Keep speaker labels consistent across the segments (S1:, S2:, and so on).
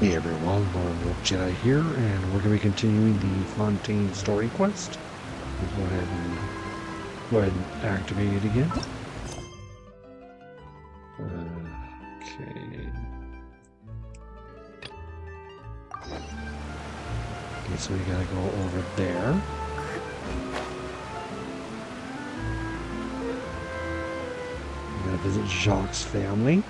S1: Hey everyone, Lone Wolf Jedi here, and we're going to be continuing the Fontaine story quest. We'll go ahead and activate it again. Okay. Okay, so we gotta go over there. We gotta visit Jacques' family.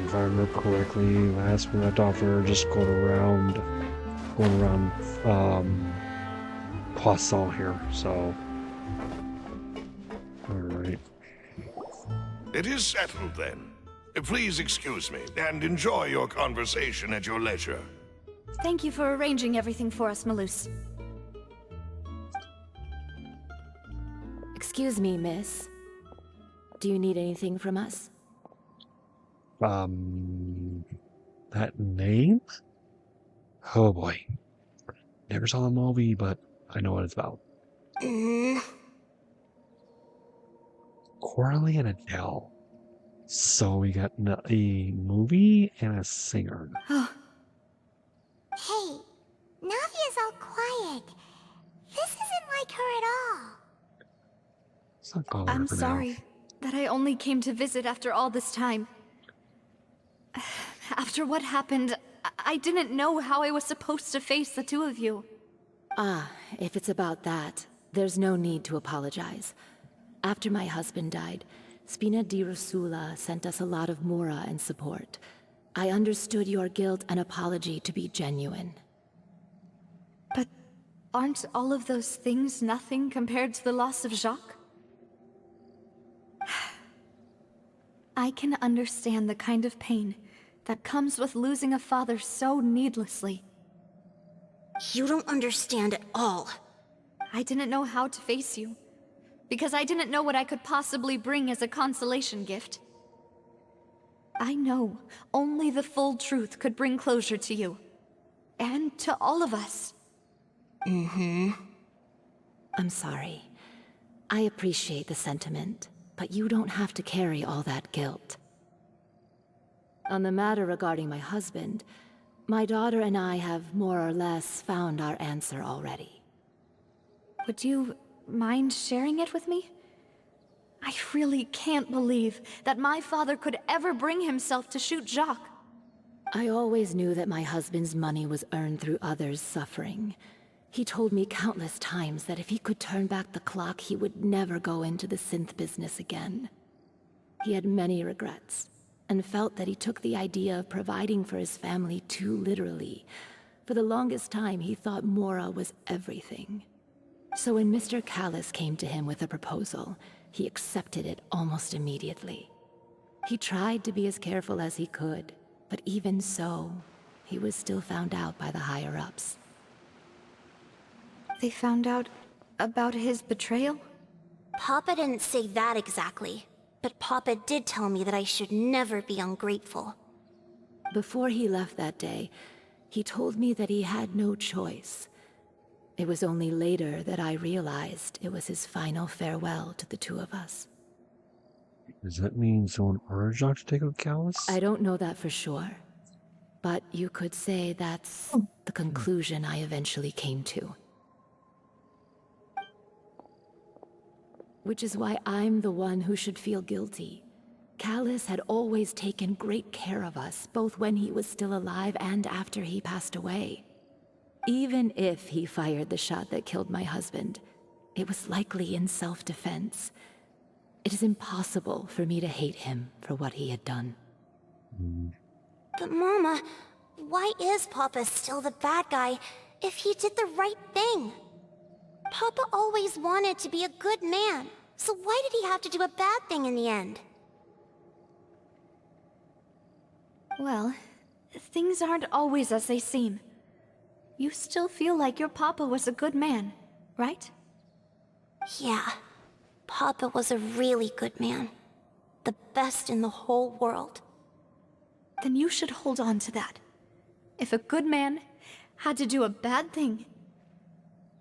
S1: If I remember correctly, last we left off, we were just going around Poisson here, so. Alright.
S2: It is settled then. Please excuse me, and enjoy your conversation at your leisure.
S3: Thank you for arranging everything for us, Meluse.
S4: Excuse me, miss. Do you need anything from us?
S1: That name? Oh boy. Never saw the movie, but I know what it's about. Coralie and Adele. So we got a movie and a singer.
S5: Hey, Navia's all quiet. This isn't like her at all.
S1: It's not bothering
S3: I'm
S1: her now.
S3: sorry that I only came to visit after all this time. After what happened, I didn't know how I was supposed to face the two of you.
S4: Ah, if it's about that, there's no need to apologize. After my husband died, Spina di Rosula sent us a lot of mora and support. I understood your guilt and apology to be genuine.
S3: But aren't all of those things nothing compared to the loss of Jacques? I can understand the kind of pain that comes with losing a father so needlessly.
S5: You don't understand at all.
S3: I didn't know how to face you, because I didn't know what I could possibly bring as a consolation gift. I know only the full truth could bring closure to you, and to all of us.
S4: I'm sorry. I appreciate the sentiment, but you don't have to carry all that guilt. On the matter regarding my husband, my daughter and I have more or less found our answer already.
S3: Would you mind sharing it with me? I really can't believe that my father could ever bring himself to shoot Jacques.
S4: I always knew that my husband's money was earned through others' suffering. He told me countless times that if he could turn back the clock, he would never go into the synth business again. He had many regrets, and felt that he took the idea of providing for his family too literally. For the longest time, he thought mora was everything. So when Mr. Callas came to him with a proposal, he accepted it almost immediately. He tried to be as careful as he could, but even so, he was still found out by the higher-ups.
S3: They found out about his betrayal?
S5: Papa didn't say that exactly, but Papa did tell me that I should never be ungrateful.
S4: Before he left that day, he told me that he had no choice. It was only later that I realized it was his final farewell to the two of us.
S1: Does that mean someone urged Jacques to take out Callas?
S4: I don't know that for sure, but you could say that's the conclusion I eventually came to. Which is why I'm the one who should feel guilty. Callas had always taken great care of us, both when he was still alive and after he passed away. Even if he fired the shot that killed my husband, it was likely in self-defense. It is impossible for me to hate him for what he had done.
S5: But Mama, why is Papa still the bad guy if he did the right thing? Papa always wanted to be a good man, so why did he have to do a bad thing in the end?
S3: Well, things aren't always as they seem. You still feel like your papa was a good man, right?
S5: Yeah, Papa was a really good man. The best in the whole world.
S3: Then you should hold on to that. If a good man had to do a bad thing,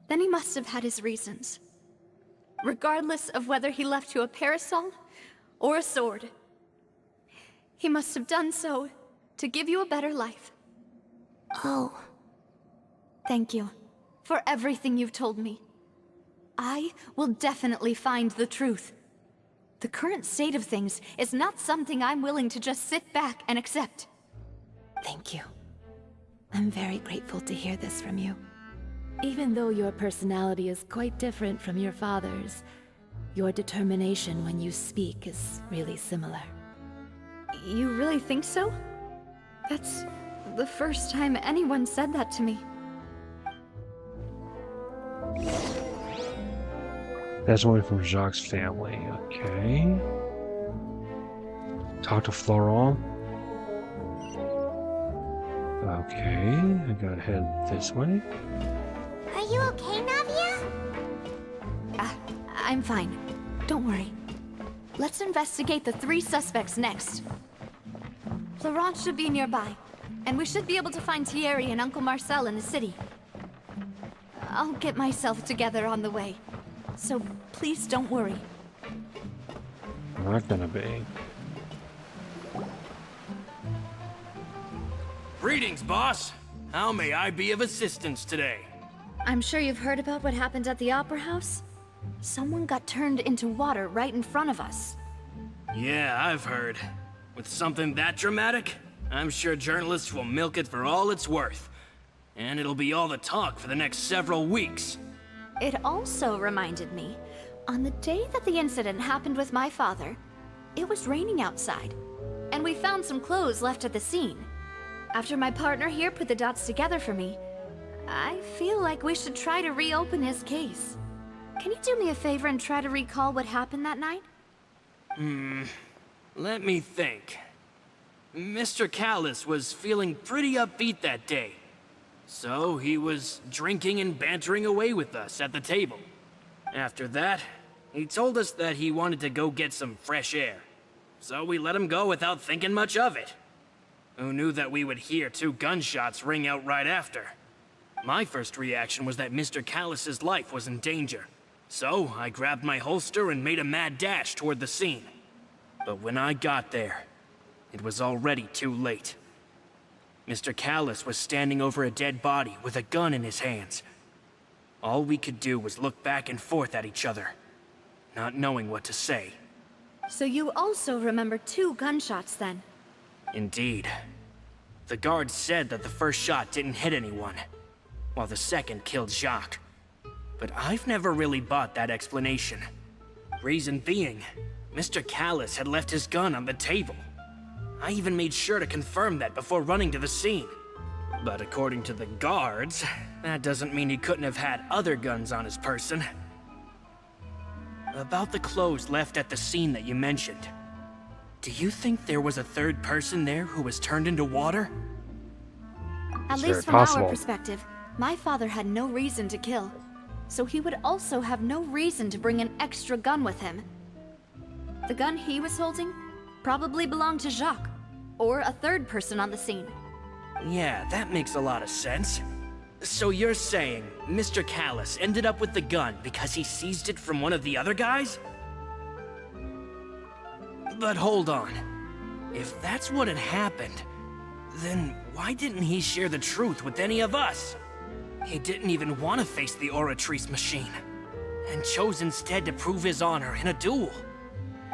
S3: then he must have had his reasons. Regardless of whether he left you a parasol or a sword. He must have done so to give you a better life.
S5: Oh.
S3: Thank you for everything you've told me. I will definitely find the truth. The current state of things is not something I'm willing to just sit back and accept.
S4: Thank you. I'm very grateful to hear this from you. Even though your personality is quite different from your father's, your determination when you speak is really similar.
S3: You really think so? That's the first time anyone said that to me.
S1: That's only from Jacques' family. Okay. Talk to Florent. Okay, I gotta head this way.
S5: Are you okay, Navia?
S3: I'm fine. Don't worry. Let's investigate the 3 suspects next. Florent should be nearby, and we should be able to find Thierry and Uncle Marcel in the city. I'll get myself together on the way, so please don't worry.
S1: I'm not gonna be.
S6: Greetings, boss. How may I be of assistance today?
S3: I'm sure you've heard about what happened at the Opera House? Someone got turned into water right in front of us.
S6: Yeah, I've heard. With something that dramatic, I'm sure journalists will milk it for all it's worth. And it'll be all the talk for the next several weeks.
S3: It also reminded me, on the day that the incident happened with my father, it was raining outside, and we found some clothes left at the scene. After my partner here put the dots together for me, I feel like we should try to reopen his case. Can you do me a favor and try to recall what happened that night?
S6: Let me think. Mr. Callas was feeling pretty upbeat that day. So he was drinking and bantering away with us at the table. After that, he told us that he wanted to go get some fresh air. So we let him go without thinking much of it. Who knew that we would hear 2 gunshots ring out right after? My first reaction was that Mr. Callas's life was in danger. So I grabbed my holster and made a mad dash toward the scene. But when I got there, it was already too late. Mr. Callas was standing over a dead body with a gun in his hands. All we could do was look back and forth at each other, not knowing what to say.
S3: So you also remember 2 gunshots then?
S6: Indeed. The guard said that the first shot didn't hit anyone, while the second killed Jacques. But I've never really bought that explanation. Reason being, Mr. Callas had left his gun on the table. I even made sure to confirm that before running to the scene. But according to the guards, that doesn't mean he couldn't have had other guns on his person. About the clothes left at the scene that you mentioned. Do you think there was a 3rd person there who was turned into water?
S3: At
S1: It's
S3: least
S1: very
S3: from
S1: possible.
S3: our perspective, my father had no reason to kill. So he would also have no reason to bring an extra gun with him. The gun he was holding probably belonged to Jacques, or a 3rd person on the scene.
S6: Yeah, that makes a lot of sense. So you're saying Mr. Callas ended up with the gun because he seized it from one of the other guys? But hold on. If that's what had happened, then why didn't he share the truth with any of us? He didn't even want to face the Oratrice machine, and chose instead to prove his honor in a duel.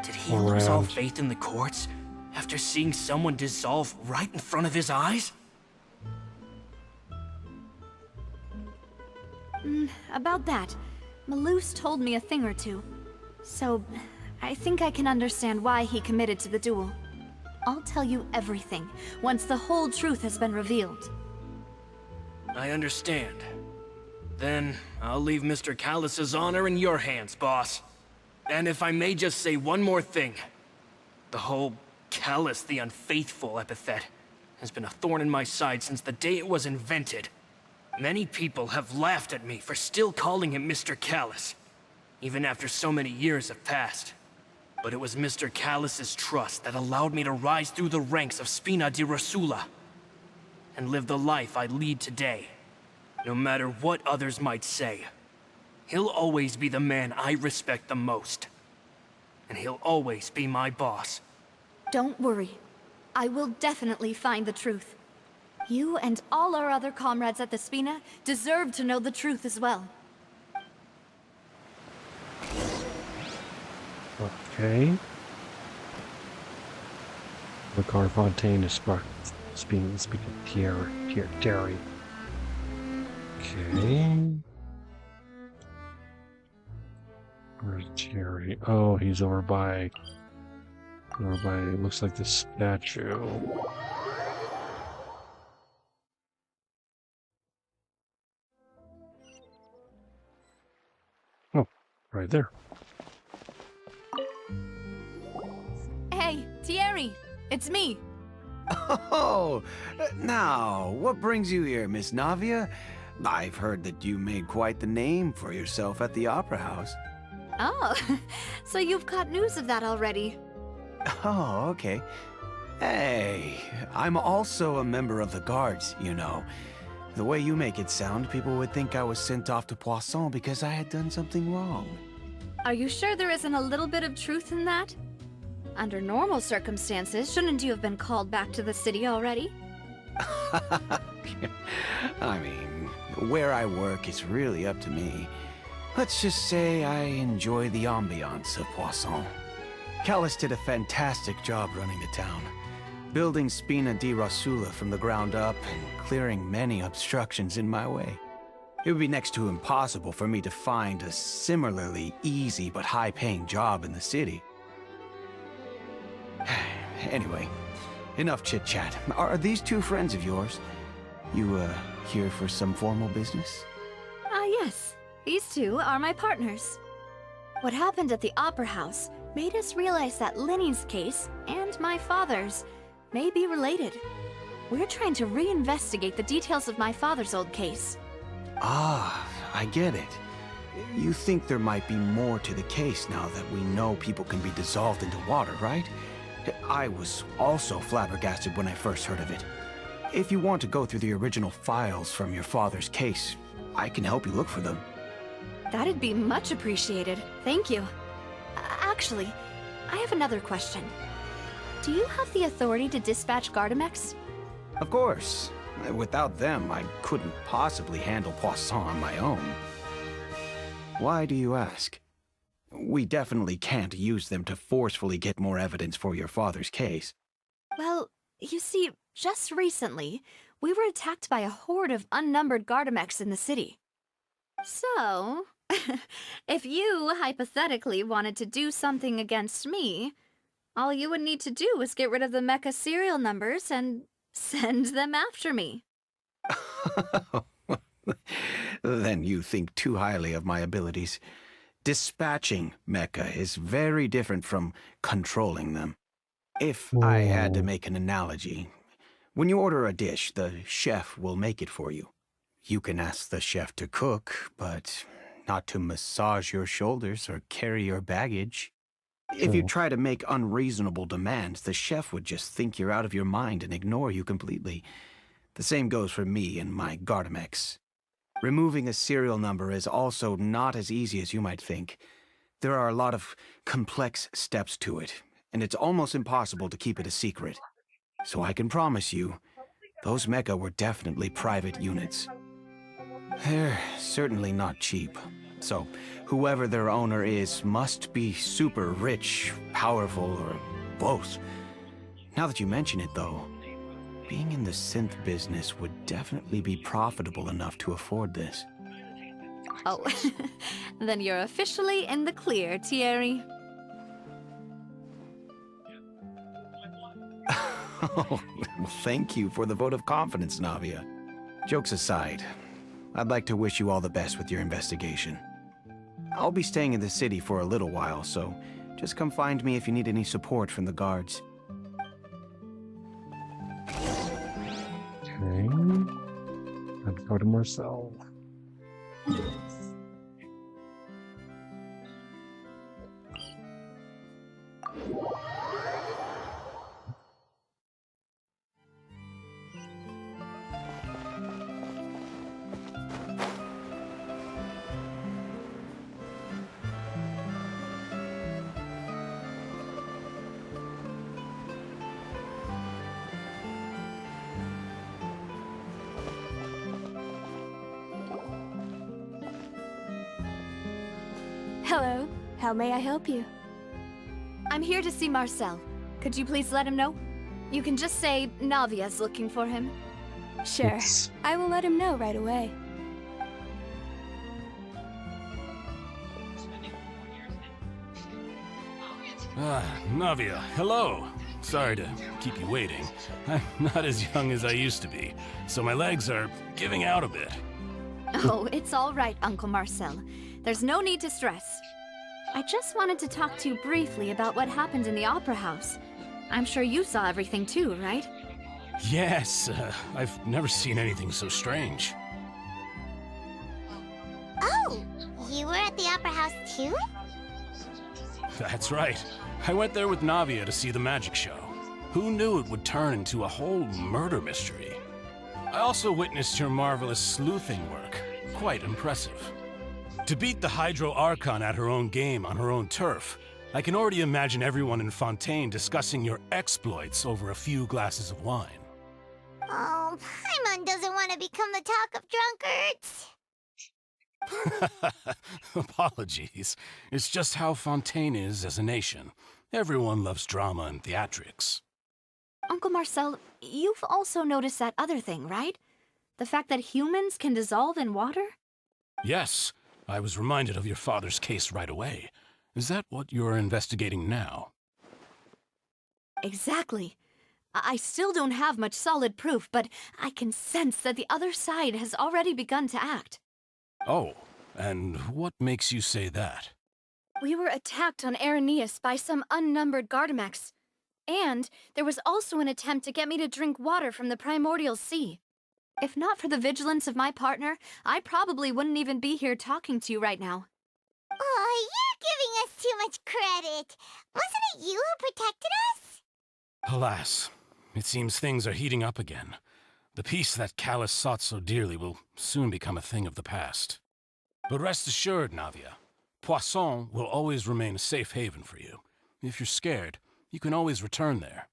S6: Did he lose all faith in the courts after seeing someone dissolve right in front of his eyes?
S3: About that, Meluse told me a thing or two. So, I think I can understand why he committed to the duel. I'll tell you everything, once the whole truth has been revealed.
S6: I understand. Then, I'll leave Mr. Callas's honor in your hands, boss. And if I may just say one more thing. The whole Callas the Unfaithful epithet has been a thorn in my side since the day it was invented. Many people have laughed at me for still calling him Mr. Callas, even after so many years have passed. But it was Mr. Callas's trust that allowed me to rise through the ranks of Spina di Rosula and live the life I lead today. No matter what others might say, he'll always be the man I respect the most. And he'll always be my boss.
S3: Don't worry. I will definitely find the truth. You and all our other comrades at the Spina deserve to know the truth as well.
S1: Okay. The car Fontaine is speaking Terry. Okay. Where's Terry? Oh, he's over by, it looks like the statue. Oh, right there.
S3: Hey, Thierry! It's me!
S7: Oh, now, what brings you here, Miss Navia? I've heard that you made quite the name for yourself at the Opera House.
S3: Oh, so you've caught news of that already.
S7: Oh, okay. Hey, I'm also a member of the Guards, you know. The way you make it sound, people would think I was sent off to Poisson because I had done something wrong.
S3: Are you sure there isn't a little bit of truth in that? Under normal circumstances, shouldn't you have been called back to the city already?
S7: I mean, where I work is really up to me. Let's just say I enjoy the ambiance of Poisson. Callas did a fantastic job running the town, building Spina di Rosula from the ground up and clearing many obstructions in my way. It would be next to impossible for me to find a similarly easy but high-paying job in the city. Anyway, enough chit-chat. Are these two friends of yours? You, here for some formal business?
S3: Yes. These two are my partners. What happened at the Opera House made us realize that Linny's case and my father's may be related. We're trying to reinvestigate the details of my father's old case.
S7: Ah, I get it. You think there might be more to the case now that we know people can be dissolved into water, right? I was also flabbergasted when I first heard of it. If you want to go through the original files from your father's case, I can help you look for them.
S3: That'd be much appreciated. Thank you. Actually, I have another question. Do you have the authority to dispatch Gardamex?
S7: Of course. Without them, I couldn't possibly handle Poisson on my own. Why do you ask? We definitely can't use them to forcefully get more evidence for your father's case.
S3: Well, you see, just recently, we were attacked by a horde of unnumbered Gardamex in the city. So, if you hypothetically wanted to do something against me, all you would need to do is get rid of the mecha serial numbers and send them after me.
S7: Then you think too highly of my abilities. Dispatching mecha is very different from controlling them. If I had to make an analogy, when you order a dish, the chef will make it for you. You can ask the chef to cook, but not to massage your shoulders or carry your baggage. If you try to make unreasonable demands, the chef would just think you're out of your mind and ignore you completely. The same goes for me and my Gardamex. Removing a serial number is also not as easy as you might think. There are a lot of complex steps to it, and it's almost impossible to keep it a secret. So I can promise you, those mecha were definitely private units. They're certainly not cheap. So, whoever their owner is must be super rich, powerful, or both. Now that you mention it, though, being in the synth business would definitely be profitable enough to afford this.
S3: Oh, then you're officially in the clear, Thierry.
S7: Oh, well, thank you for the vote of confidence, Navia. Jokes aside, I'd like to wish you all the best with your investigation. I'll be staying in the city for a little while, so just come find me if you need any support from the guards.
S1: Okay. Let's go to Marcel.
S8: How may I help you?
S3: I'm here to see Marcel. Could you please let him know? You can just say Navia's looking for him.
S8: Sure.
S1: Oops.
S8: I will let him know right away.
S9: Navia, hello. Sorry to keep you waiting. I'm not as young as I used to be, so my legs are giving out a bit.
S3: Oh, it's all right, Uncle Marcel. There's no need to stress. I just wanted to talk to you briefly about what happened in the Opera House. I'm sure you saw everything too, right?
S9: Yes, I've never seen anything so strange.
S5: Oh, you were at the Opera House too?
S9: That's right. I went there with Navia to see the magic show. Who knew it would turn into a whole murder mystery? I also witnessed your marvelous sleuthing work. Quite impressive. To beat the Hydro Archon at her own game on her own turf, I can already imagine everyone in Fontaine discussing your exploits over a few glasses of wine.
S5: Oh, Paimon doesn't want to become the talk of drunkards.
S9: Apologies. It's just how Fontaine is as a nation. Everyone loves drama and theatrics.
S3: Uncle Marcel, you've also noticed that other thing, right? The fact that humans can dissolve in water?
S9: Yes, I was reminded of your father's case right away. Is that what you're investigating now?
S3: Exactly. I still don't have much solid proof, but I can sense that the other side has already begun to act.
S9: Oh, and what makes you say that?
S8: We were attacked on Araneus by some unnumbered Gardamex. And there was also an attempt to get me to drink water from the primordial sea.
S3: If not for the vigilance of my partner, I probably wouldn't even be here talking to you right now.
S5: Oh, you're giving us too much credit. Wasn't it you who protected us?
S9: Alas, it seems things are heating up again. The peace that Callas sought so dearly will soon become a thing of the past. But rest assured, Navia, Poisson will always remain a safe haven for you. If you're scared, you can always return there.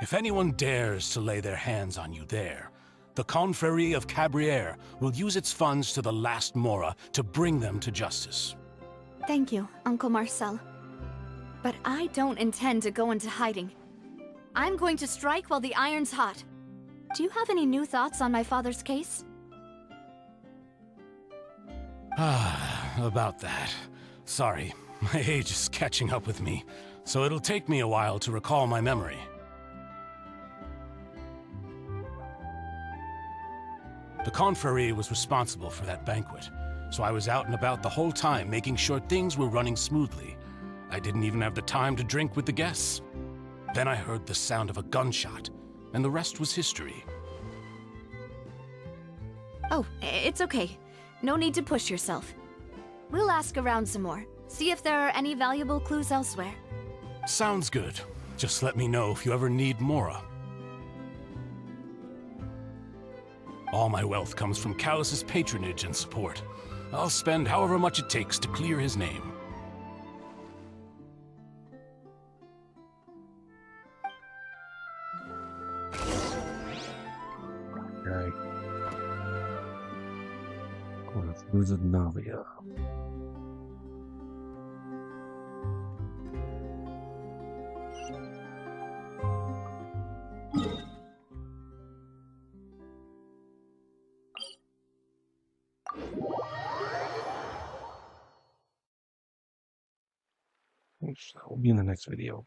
S9: If anyone dares to lay their hands on you there, the Confrérie of Cabrières will use its funds to the last Mora to bring them to justice.
S3: Thank you, Uncle Marcel. But I don't intend to go into hiding. I'm going to strike while the iron's hot. Do you have any new thoughts on my father's case?
S9: About that. Sorry, my age is catching up with me, so it'll take me a while to recall my memory. The Confrérie was responsible for that banquet, so I was out and about the whole time making sure things were running smoothly. I didn't even have the time to drink with the guests. Then I heard the sound of a gunshot, and the rest was history.
S3: Oh, it's okay. No need to push yourself. We'll ask around some more, see if there are any valuable clues elsewhere.
S9: Sounds good. Just let me know if you ever need Mora. All my wealth comes from Callas' patronage and support. I'll spend however much it takes to clear his name.
S1: Okay. Going through the Navia. That will be in the next video.